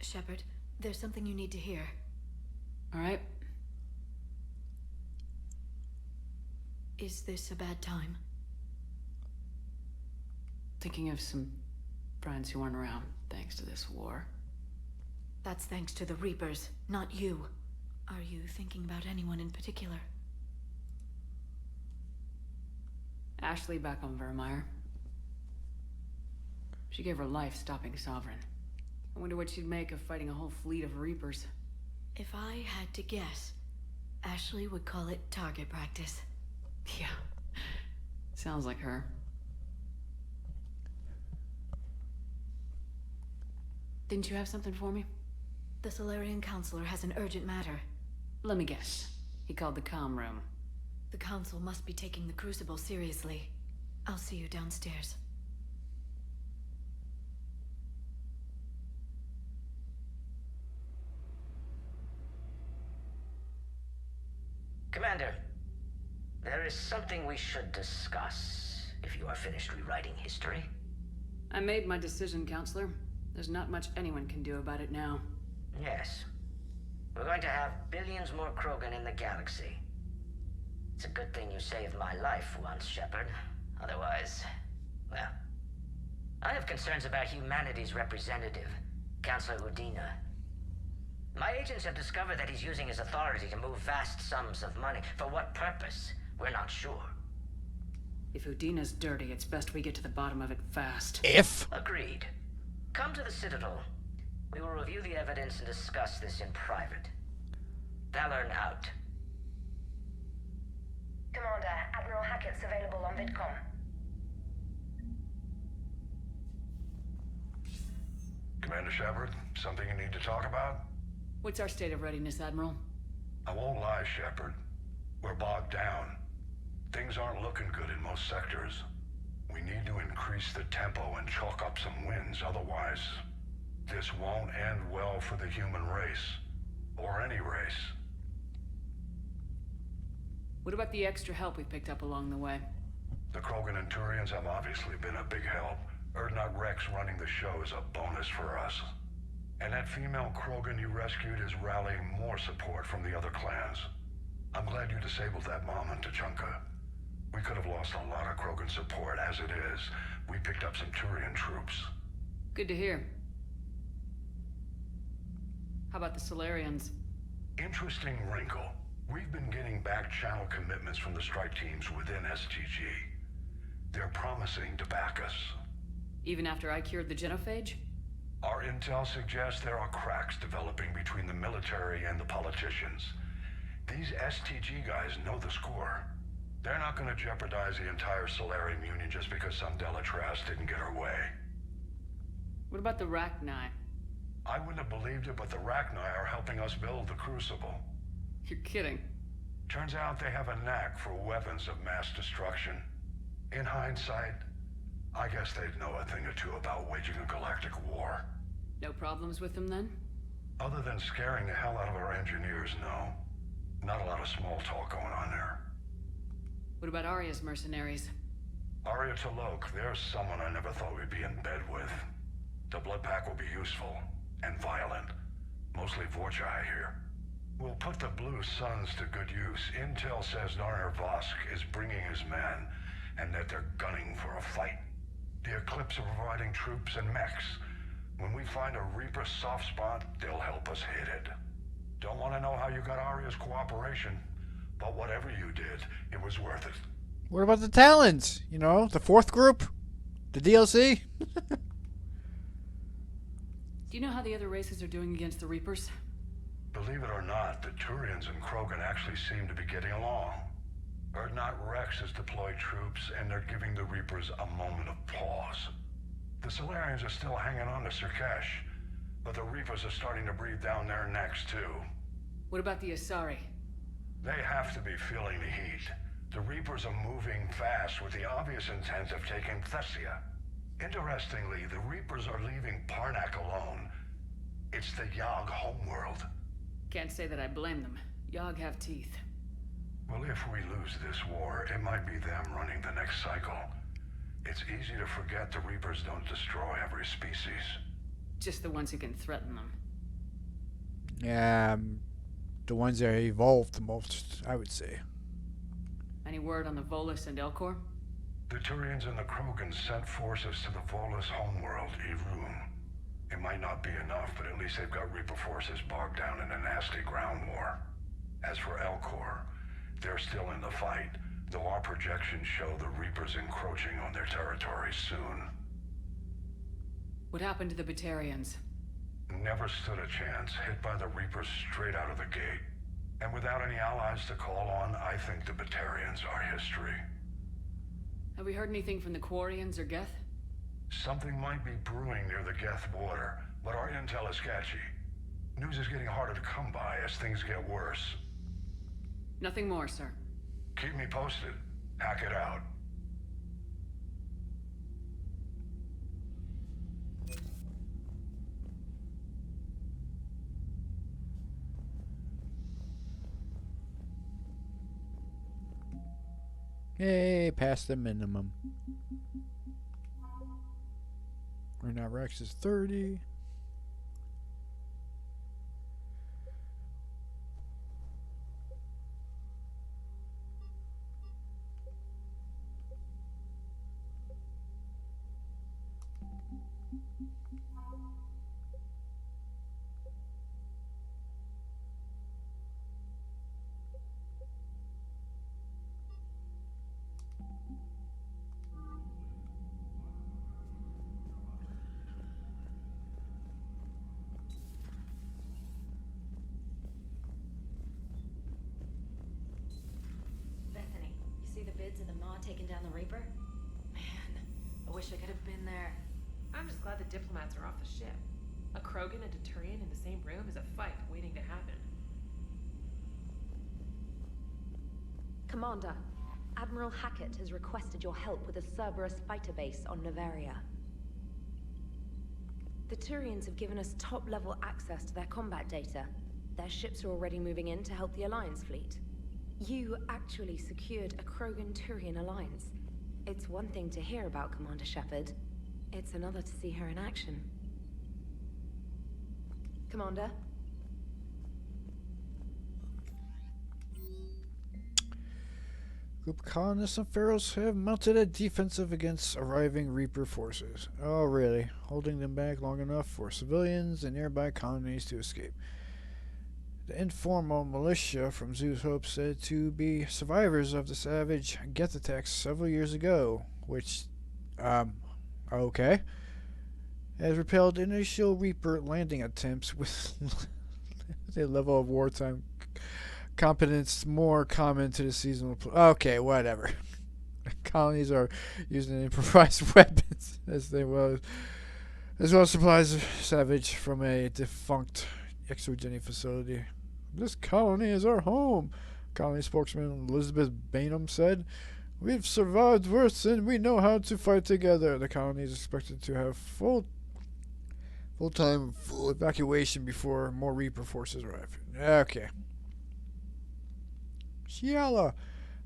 Shepard, there's something you need to hear. All right. Is this a bad time? Thinking of some Friends who aren't around thanks to this war. That's thanks to the Reapers, not you. Are you thinking about anyone in particular? Ashley back on Vermeer. She gave her life stopping Sovereign. I wonder what she'd make of fighting a whole fleet of Reapers. If I had to guess, Ashley would call it target practice. Yeah. Sounds like her. Didn't you have something for me? The Solarian Counselor has an urgent matter. Let me guess. He called the comm room. The Council must be taking the Crucible seriously. I'll see you downstairs. Commander, there is something we should discuss, if you are finished rewriting history. I made my decision, Counselor. There's not much anyone can do about it now. Yes. We're going to have billions more Krogan in the galaxy. It's a good thing you saved my life once, Shepard. Otherwise, well... I have concerns about humanity's representative, Councilor Udina. My agents have discovered that he's using his authority to move vast sums of money. For what purpose? We're not sure. If Udina's dirty, it's best we get to the bottom of it fast. Agreed. Come to the Citadel. We will review the evidence and discuss this in private. Valorn out. Commander, Admiral Hackett's available on VidCom. Commander Shepard, something you need to talk about? What's our state of readiness, Admiral? I won't lie, Shepard. We're bogged down. Things aren't looking good in most sectors. We need to increase the tempo and chalk up some wins, otherwise this won't end well for the human race. Or any race. What about the extra help we picked up along the way? The Krogan and Turians have obviously been a big help. Erdnot Rex running the show is a bonus for us. And that female Krogan you rescued is rallying more support from the other clans. I'm glad you disabled that mom in Tachanka. We could have lost a lot of Krogan support as it is. We picked up some Turian troops. Good to hear. How about the Solarians? Interesting wrinkle. We've been getting back channel commitments from the strike teams within STG. They're promising to back us. Even after I cured the Genophage? Our intel suggests there are cracks developing between the military and the politicians. These STG guys know the score. They're not going to jeopardize the entire Solarian Union just because some Delatras didn't get her way. What about the Rachni? I wouldn't have believed it, but the Rachni are helping us build the Crucible. You're kidding. Turns out they have a knack for weapons of mass destruction. In hindsight, I guess they'd know a thing or two about waging a galactic war. No problems with them then? Other than scaring the hell out of our engineers, no. Not a lot of small talk going on there. What about Arya's mercenaries? Arya T'Loak, there's someone I never thought we'd be in bed with. The blood pack will be useful, and violent. Mostly Vorcha, I hear. We'll put the Blue Suns to good use. Intel says Narner Vosk is bringing his men, and that they're gunning for a fight. The Eclipse are providing troops and mechs. When we find a Reaper soft spot, they'll help us hit it. Don't want to know how you got Arya's cooperation, but whatever you did, it was worth it. What about the Talons? You know, the fourth group? The DLC? Do you know how the other races are doing against the Reapers? Believe it or not, the Turians and Krogan actually seem to be getting along. Erdnot Rex has deployed troops, and they're giving the Reapers a moment of pause. The Solarians are still hanging on to Sirkesh, but the Reapers are starting to breathe down their necks, too. What about the Asari? They have to be feeling the heat. The Reapers are moving fast with the obvious intent of taking Thessia. Interestingly, the Reapers are leaving Parnak alone. It's the Yogg homeworld. Can't say that I blame them. Yogg have teeth. Well, if we lose this war, it might be them running the next cycle. It's easy to forget the Reapers don't destroy every species. Just the ones who can threaten them. Yeah, the ones that evolved the most, I would say. Any word on the Volus and Elcor? The Turians and the Krogan sent forces to the Volus homeworld, Irun. It might not be enough, but at least they've got Reaper forces bogged down in a nasty ground war. As for Elcor, they're still in the fight, though our projections show the Reapers encroaching on their territory soon. What happened to the Batarians? Never stood a chance, hit by the Reapers straight out of the gate. And without any allies to call on, I think the Batarians are history. Have we heard anything from the Quarians or Geth? Something might be brewing near the Geth border, but our intel is sketchy. News is getting harder to come by as things get worse. Nothing more, sir. Keep me posted. Hack it out. Yay, past the minimum. Right now Rex is 30. Bethany, you see the bids of the Maw taking down the Reaper? Man, I wish I could have been there. I'm just glad the diplomats are off the ship. A Krogan and a Turian in the same room is a fight waiting to happen. Commander, Admiral Hackett has requested your help with a Cerberus fighter base on Novaria. The Turians have given us top-level access to their combat data. Their ships are already moving in to help the Alliance fleet. You actually secured a Krogan-Turian alliance. It's one thing to hear about Commander Shepard. It's another to see her in action. Commander? Group of colonists and pharaohs have mounted a defensive against arriving Reaper forces. Oh, really? Holding them back long enough for civilians and nearby colonies to escape. The informal militia from Zeus Hope said to be survivors of the savage Geth attacks several years ago, which, okay, has repelled initial Reaper landing attempts with a level of wartime competence more common to the seasonal. Okay, whatever. Colonies are using improvised weapons as well as supplies of salvage from a defunct exogeny facility. This colony is our home, colony spokesman Elizabeth Bainham said. We've survived worse and we know how to fight together. The colony is expected to have full evacuation before more Reaper forces arrive. Okay. Shiala,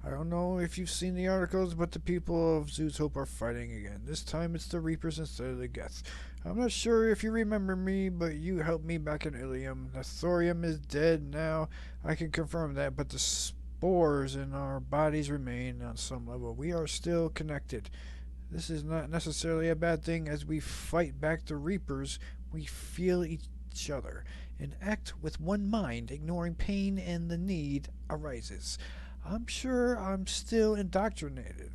I don't know if you've seen the articles, but the people of Zeus Hope are fighting again. This time it's the Reapers instead of the Geths. I'm not sure if you remember me, but you helped me back in Ilium. The thorium is dead now. I can confirm that, but the spores in our bodies remain on some level. We are still connected. This is not necessarily a bad thing. As we fight back the Reapers, we feel each other and act with one mind, ignoring pain and the need arises. I'm sure I'm still indoctrinated.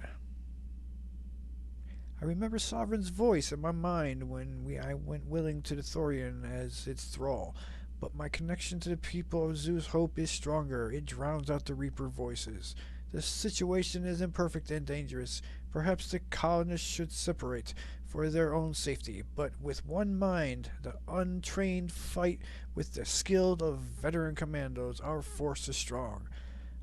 I remember Sovereign's voice in my mind when I went willing to the Thorian as its thrall, but my connection to the people of Zeus Hope is stronger. It drowns out the Reaper voices. The situation is imperfect and dangerous. Perhaps the colonists should separate for their own safety, but with one mind, the untrained fight with the skilled of veteran commandos. Our force is strong.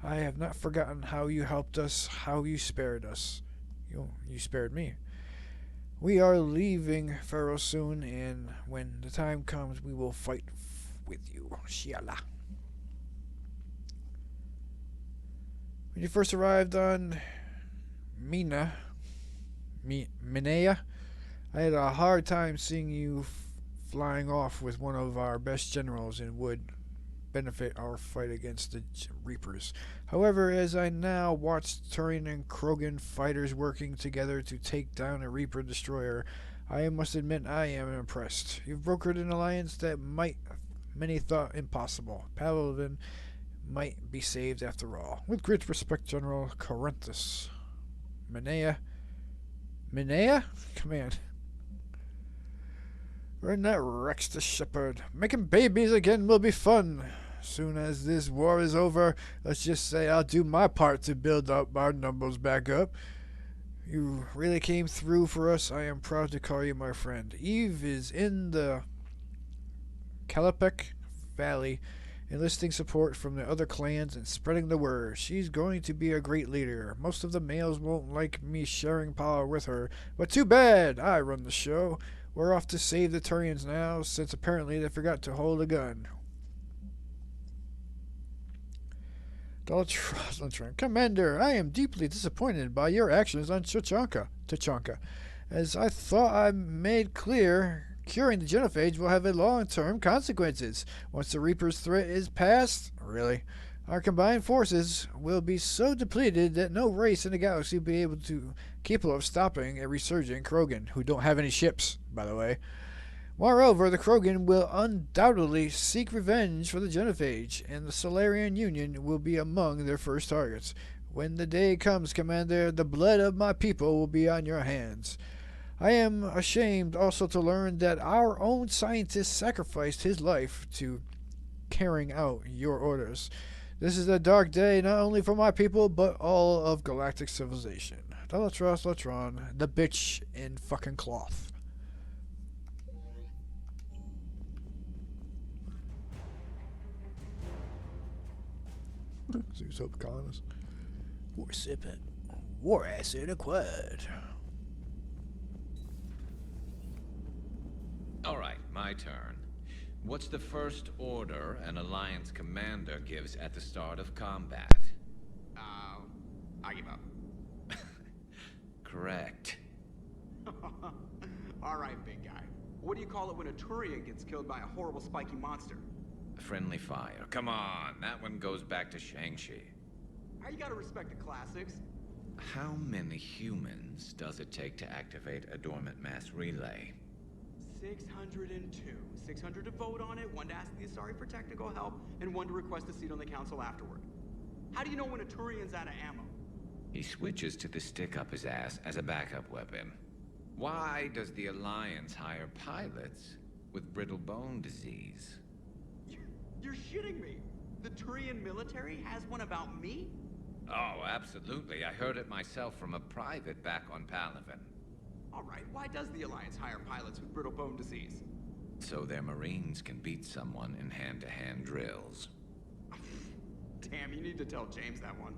I have not forgotten how you helped us, how you spared us. You spared me. We are leaving Pharaoh soon, and when the time comes, we will fight with you. Shiala. When you first arrived on Minea, I had a hard time seeing you flying off with one of our best generals in Wood. benefit our fight against the Reapers. However, as I now watch Turian and Krogan fighters working together to take down a Reaper destroyer, I must admit I am impressed. You've brokered an alliance that many thought impossible. Palaven might be saved after all. With great respect, General Corinthus. Minea? Command. We're not Rex the Shepherd. Making babies again will be fun. Soon as this war is over, let's just say I'll do my part to build up our numbers back up. You really came through for us. I am proud to call you my friend. Eve is in the Kalapek Valley, enlisting support from the other clans and spreading the word. She's going to be a great leader. Most of the males won't like me sharing power with her, but too bad. I run the show. We're off to save the Turians now, since apparently they forgot to hold a gun. Commander, I am deeply disappointed by your actions on Tachanka, as I thought I made clear. Curing the Genophage will have long-term consequences. Once the Reaper's threat is past, really, our combined forces will be so depleted that no race in the galaxy will be capable of stopping a resurgent Krogan, who don't have any ships, by the way. Moreover, the Krogan will undoubtedly seek revenge for the Genophage, and the Solarian Union will be among their first targets. When the day comes, Commander, the blood of my people will be on your hands. I am ashamed also to learn that our own scientist sacrificed his life to carrying out your orders. This is a dark day not only for my people, but all of galactic civilization. Delatros Latron, the bitch in fucking cloth. Zeus hope colonists. War sipping. War acid acquired. Alright, my turn. What's the first order an Alliance commander gives at the start of combat? I give up. Correct. Alright, big guy. What do you call it when a Turian gets killed by a horrible spiky monster? Friendly fire. Come on, that one goes back to Shang-Chi. How you gotta respect the classics? How many humans does it take to activate a dormant mass relay? 602. 600 to vote on it, 1 to ask the Asari for technical help, and 1 to request a seat on the council afterward. How do you know when a Turian's out of ammo? He switches to the stick up his ass as a backup weapon. Why does the Alliance hire pilots with brittle bone disease? You're shitting me! The Turian military has one about me? Oh, absolutely. I heard it myself from a private back on Palaven. Alright, why does the Alliance hire pilots with brittle bone disease? So their Marines can beat someone in hand-to-hand drills. Damn, you need to tell James that one.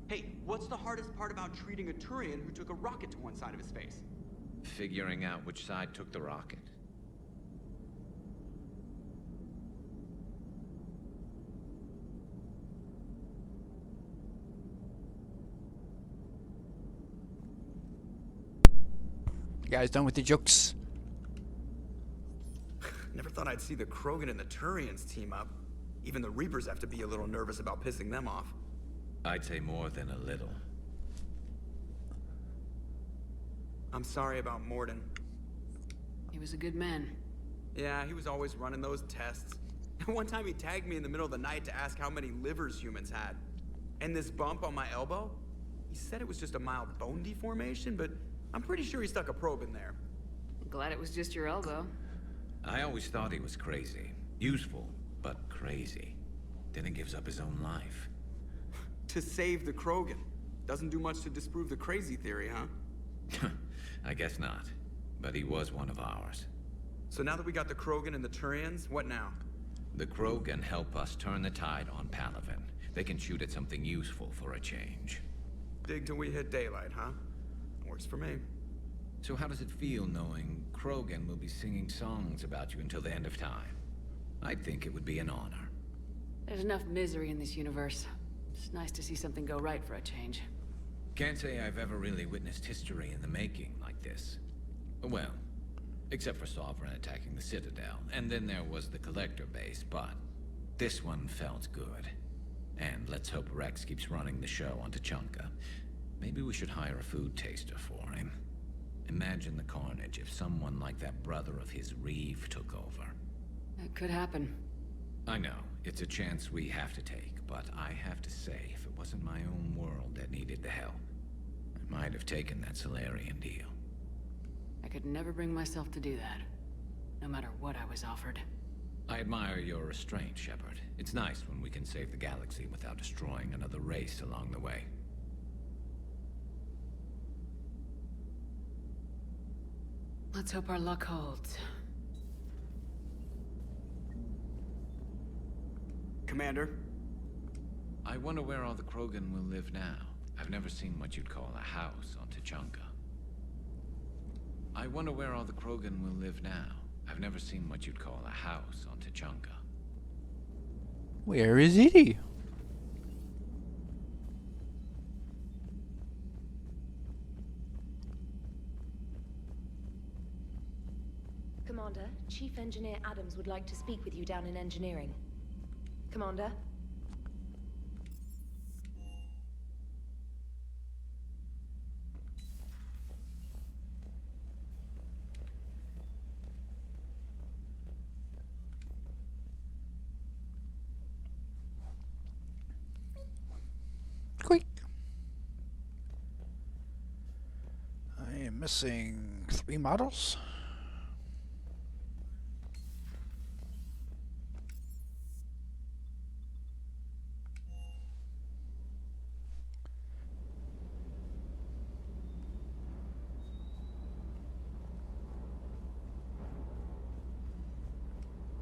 Hey, what's the hardest part about treating a Turian who took a rocket to one side of his face? Figuring out which side took the rocket. You guys done with the jokes? Never thought I'd see the Krogan and the Turians team up. Even the Reapers have to be a little nervous about pissing them off. I'd say more than a little. I'm sorry about Morden. He was a good man. Yeah, he was always running those tests. One time he tagged me in the middle of the night to ask how many livers humans had. And this bump on my elbow? He said it was just a mild bone deformation, but I'm pretty sure he stuck a probe in there. Glad it was just your elbow. I always thought he was crazy. Useful, but crazy. Then he gives up his own life. To save the Krogan. Doesn't do much to disprove the crazy theory, huh? I guess not. But he was one of ours. So now that we got the Krogan and the Turians, what now? The Krogan help us turn the tide on Palaven. They can shoot at something useful for a change. Dig till we hit daylight, huh? Works for me. So how does it feel knowing Krogan will be singing songs about you until the end of time? I think it would be an honor. There's enough misery in this universe. It's nice to see something go right for a change. Can't say I've ever really witnessed history in the making like this. Well, except for Sovereign attacking the Citadel, and then there was the Collector base, but This one felt good. And let's hope Rex keeps running the show on Tuchanka. Maybe we should hire a food taster for him. Imagine the carnage if someone like that brother of his, Reeve, took over. It could happen. I know, it's a chance we have to take, but I have to say, if it wasn't my own world that needed the help, I might have taken that Solarian deal. I could never bring myself to do that, no matter what I was offered. I admire your restraint, Shepard. It's nice when we can save the galaxy without destroying another race along the way. Let's hope our luck holds. Commander? I wonder where all the Krogan will live now. I've never seen what you'd call a house on Tuchanka. I wonder where all the Krogan will live now. I've never seen what you'd call a house on Tuchanka. Where is he? Commander, Chief Engineer Adams would like to speak with you down in engineering. Commander? Quick. I am missing 3 models.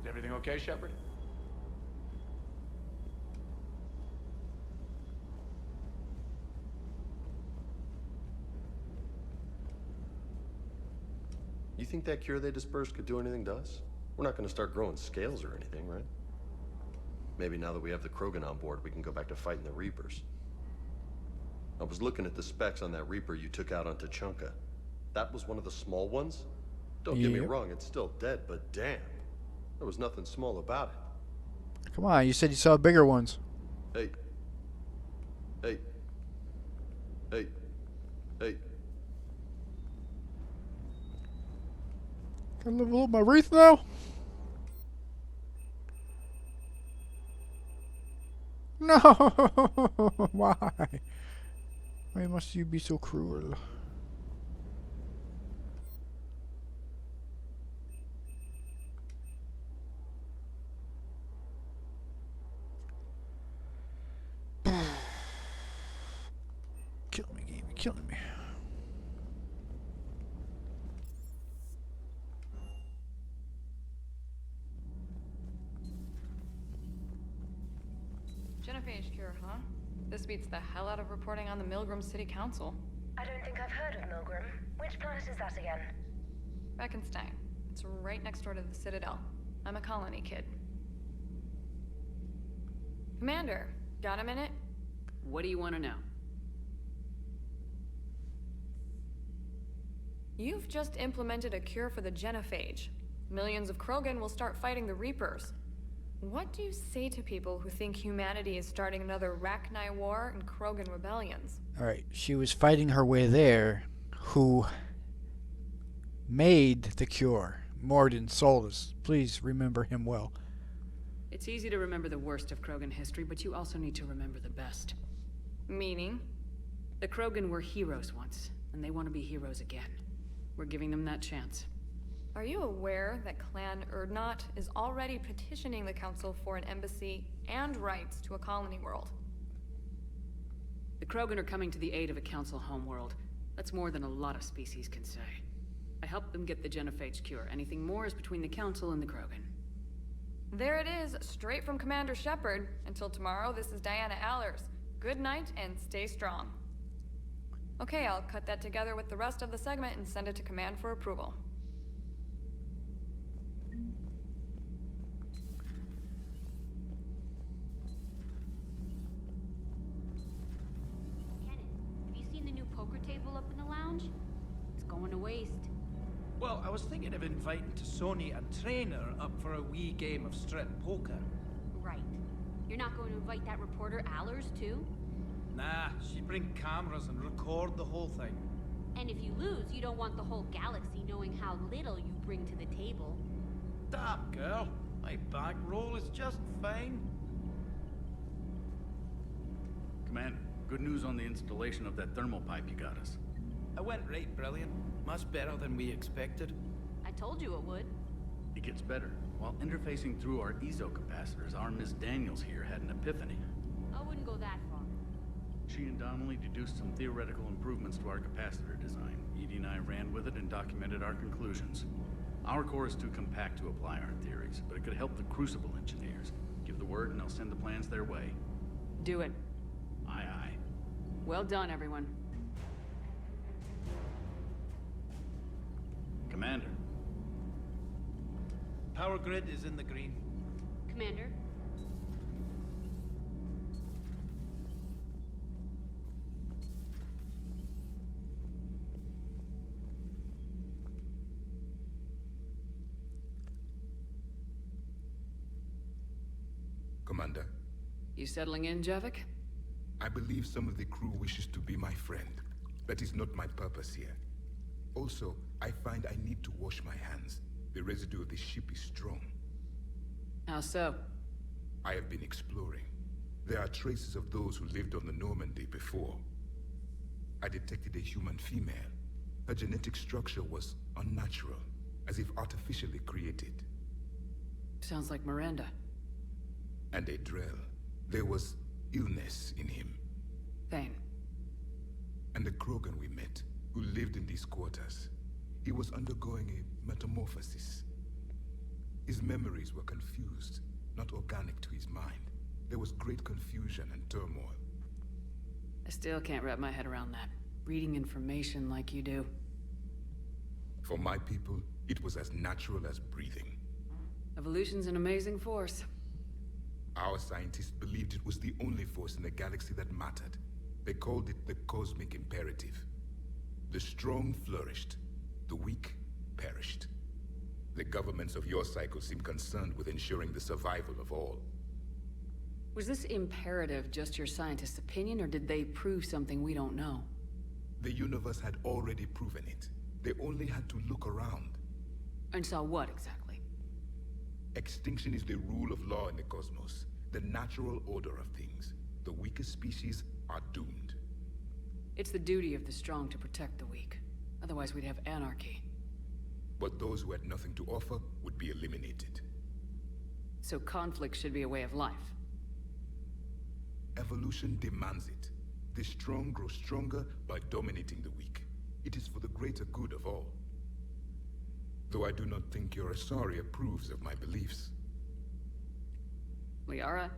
Is everything okay, Shepard? You think that cure they dispersed could do anything to us? We're not going to start growing scales or anything, right? Maybe now that we have the Krogan on board, we can go back to fighting the Reapers. I was looking at the specs on that Reaper you took out on Tuchanka. That was one of the small ones? Don't get me wrong, it's still dead, but damn. There was nothing small about it. Come on, you said you saw bigger ones. Hey. Hey. Hey. Hey. Can I level up my wreath now? No! Why? Why must you be so cruel? Killing me, game. You're killing me. Genophage cure, huh? This beats the hell out of reporting on the Milgram City Council. I don't think I've heard of Milgram. Which planet is that again? Beckenstein. It's right next door to the Citadel. I'm a colony kid. Commander, got a minute? What do you want to know? You've just implemented a cure for the Genophage. Millions of Krogan will start fighting the Reapers. What do you say to people who think humanity is starting another Rachni War and Krogan rebellions? Alright, she was fighting her way there. Who made the cure? Morden Solus. Please remember him well. It's easy to remember the worst of Krogan history, but you also need to remember the best. Meaning? The Krogan were heroes once, and they want to be heroes again. We're giving them that chance. Are you aware that Clan Urdnot is already petitioning the Council for an embassy and rights to a colony world? The Krogan are coming to the aid of a Council homeworld. That's more than a lot of species can say. I helped them get the Genophage cure. Anything more is between the Council and the Krogan. There it is, straight from Commander Shepard. Until tomorrow, this is Diana Allers. Good night and stay strong. Okay, I'll cut that together with the rest of the segment and send it to Command for approval. Have you seen the new poker table up in the lounge? It's going to waste. Well, I was thinking of inviting Sony and Trainer up for a wee game of strip poker. right. You're not going to invite that reporter Allers, too? Nah, she'd bring cameras and record the whole thing. And if you lose, you don't want the whole galaxy knowing how little you bring to the table. Damn, girl. My bankroll is just fine. Commander, good news on the installation of that thermal pipe you got us. It went right brilliant. Much better than we expected. I told you it would. It gets better. While interfacing through our ezo capacitors, our Miss Daniels here had an epiphany. I wouldn't go that far. She and Donnelly deduced some theoretical improvements to our capacitor design. Edie and I ran with it and documented our conclusions. Our core is too compact to apply our theories, but it could help the Crucible engineers. Give the word and I'll send the plans their way. Do it. Aye, aye. Well done, everyone. Commander. Power grid is in the green. Commander? Commander. You settling in, Javik? I believe some of the crew wishes to be my friend. That is not my purpose here. Also, I find I need to wash my hands. The residue of the ship is strong. How so? I have been exploring. There are traces of those who lived on the Normandy before. I detected a human female. Her genetic structure was unnatural, as if artificially created. Sounds like Miranda. And a Drell. There was illness in him. Thane. And the Krogan we met, who lived in these quarters. He was undergoing a metamorphosis. His memories were confused, not organic to his mind. There was great confusion and turmoil. I still can't wrap my head around that. Reading information like you do. For my people, it was as natural as breathing. Evolution's an amazing force. Our scientists believed it was the only force in the galaxy that mattered. They called it the cosmic imperative. The strong flourished, the weak perished. The governments of your cycle seem concerned with ensuring the survival of all. Was this imperative just your scientist's opinion, or did they prove something we don't know? The universe had already proven it. They only had to look around. And saw what, exactly? Extinction is the rule of law in the cosmos, the natural order of things. The weakest species are doomed. It's the duty of the strong to protect the weak. Otherwise we'd have anarchy. But those who had nothing to offer would be eliminated. So conflict should be a way of life. Evolution demands it. The strong grow stronger by dominating the weak. It is for the greater good of all. Though I do not think your Asari approves of my beliefs. Liara?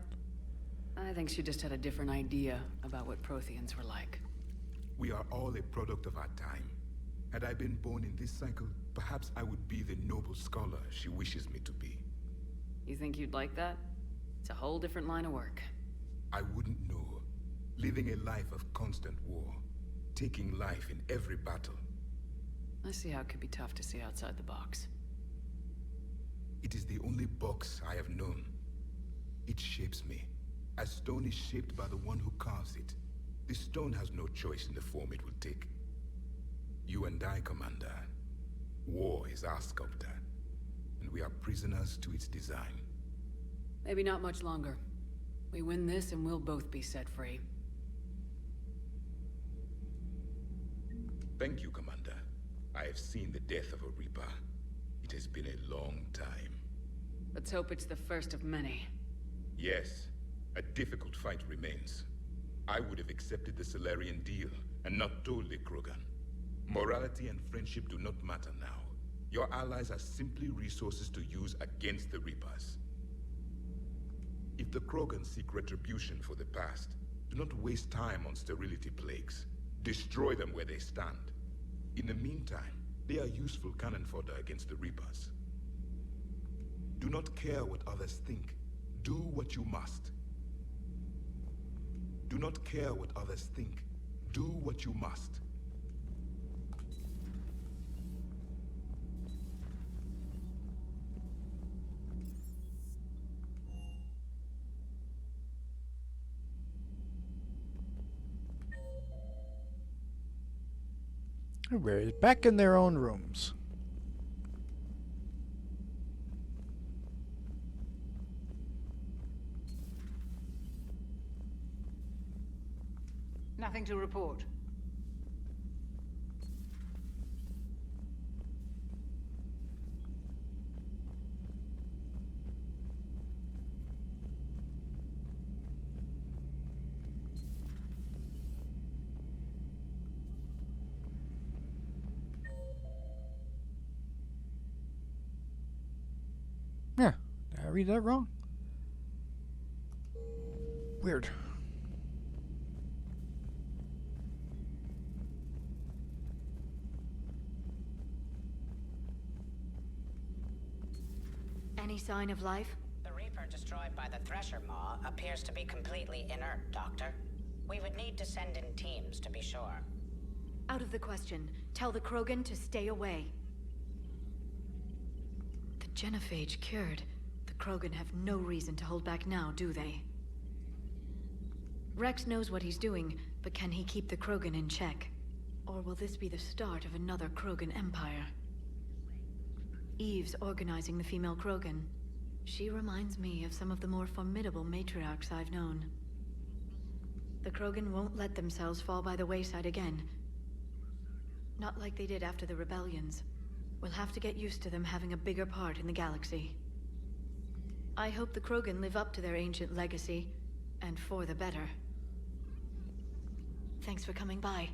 I think she just had a different idea about what Protheans were like. We are all a product of our time. Had I been born in this cycle, perhaps I would be the noble scholar she wishes me to be. You think you'd like that? It's a whole different line of work. I wouldn't know. Living a life of constant war. Taking life in every battle. I see how it could be tough to see outside the box. It is the only box I have known. It shapes me, as stone is shaped by the one who carves it. The stone has no choice in the form it will take. You and I, Commander. War is our sculptor, and we are prisoners to its design. Maybe not much longer. We win this and we'll both be set free. Thank you, Commander. I have seen the death of a Reaper. It has been a long time. Let's hope it's the first of many. Yes, a difficult fight remains. I would have accepted the Solarian deal and not told the Krogan. Morality and friendship do not matter now. Your allies are simply resources to use against the Reapers. If the Krogan seek retribution for the past, do not waste time on sterility plagues. Destroy them where they stand. In the meantime, they are useful cannon fodder against the Reapers. Do not care what others think. Do what you must. Do not care what others think. Do what you must. Everybody's back in their own rooms. Nothing to report. Yeah, did I read that wrong? Weird. Any sign of life? The Reaper destroyed by the Thresher Maw appears to be completely inert, Doctor. We would need to send in teams to be sure. Out of the question. Tell the Krogan to stay away. The Genophage cured. The Krogan have no reason to hold back now, do they? Rex knows what he's doing, but can he keep the Krogan in check? Or will this be the start of another Krogan empire? Eve's organizing the female Krogan. She reminds me of some of the more formidable matriarchs I've known. The Krogan won't let themselves fall by the wayside again. Not like they did after the rebellions. We'll have to get used to them having a bigger part in the galaxy. I hope the Krogan live up to their ancient legacy, and for the better. Thanks for coming by.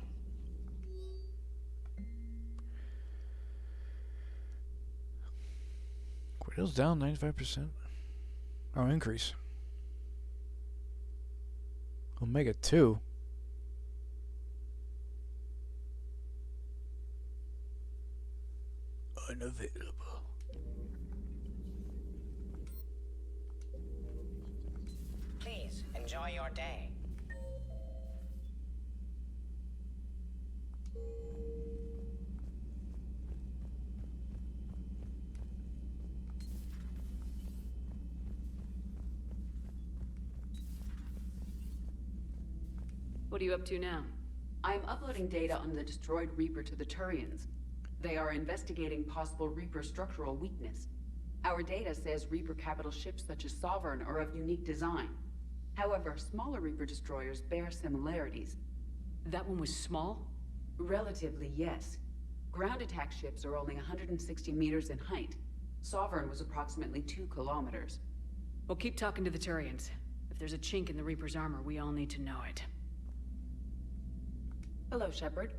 Quail's down 95%. Oh, increase. Omega 2. Unavailable. Please, enjoy your day. What are you up to now? I'm uploading data on the destroyed Reaper to the Turians. They are investigating possible Reaper structural weakness. Our data says Reaper capital ships such as Sovereign are of unique design. However, smaller Reaper destroyers bear similarities. That one was small? Relatively, yes. Ground attack ships are only 160 meters in height. Sovereign was approximately 2 kilometers. Well, keep talking to the Turians. If there's a chink in the Reaper's armor, we all need to know it. Hello, Shepard.